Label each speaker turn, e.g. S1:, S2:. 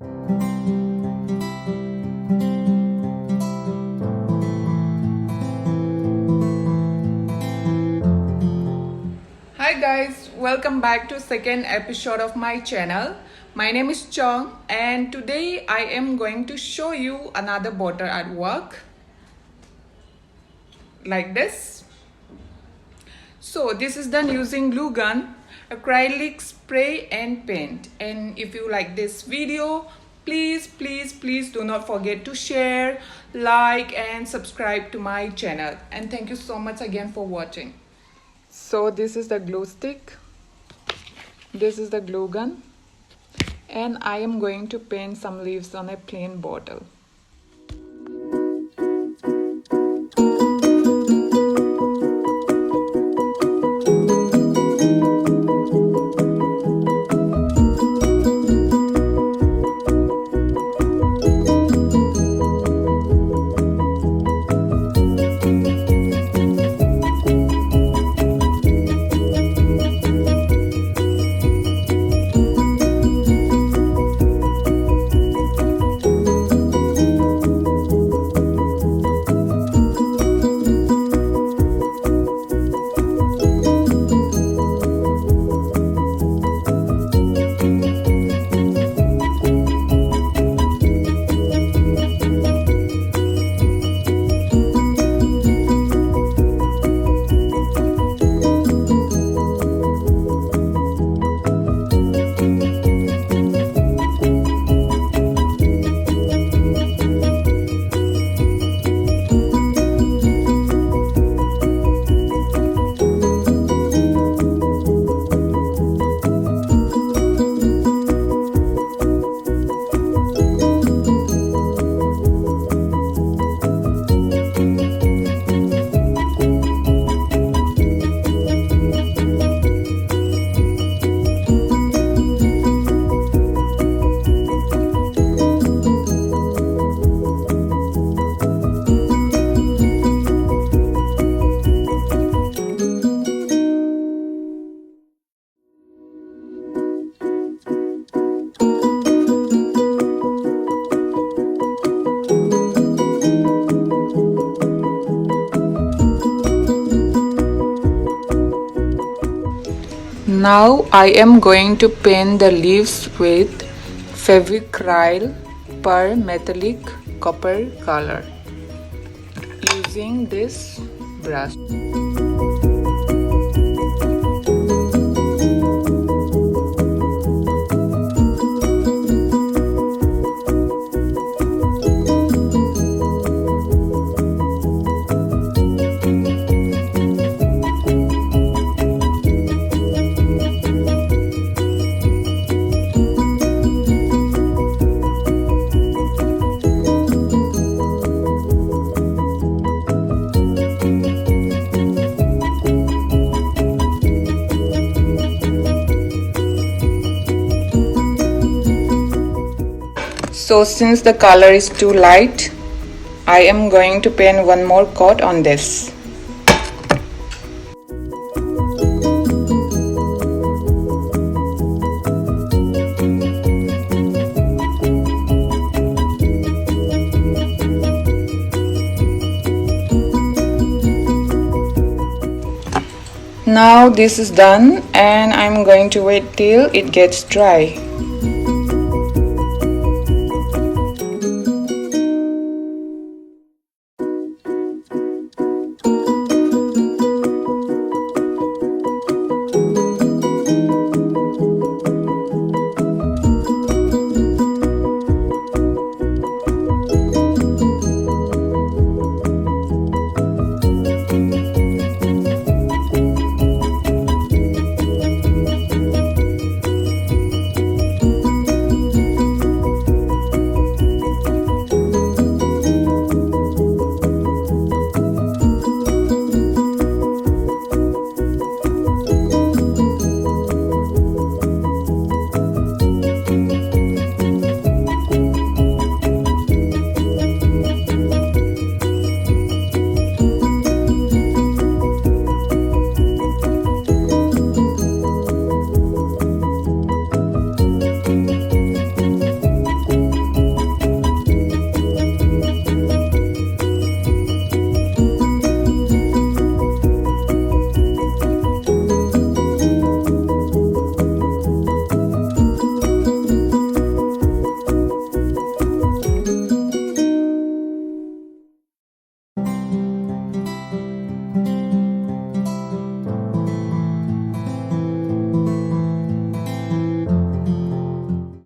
S1: Hi guys, welcome back to second episode of my channel. My name is Chong and today I am going to show you another border artwork like this. So this is done using glue gun, acrylic spray and paint. And if you like this video, please do not forget to share, like and subscribe to my channel. And thank you so much again for watching. So this is the glue stick, this is the glue gun, and I am going to paint some leaves on a plain bottle. Now I am going to paint the leaves with Fevicryl per metallic copper color using this brush. So since the color is too light, I am going to paint one more coat on this. Now this is done and I'm going to wait till it gets dry.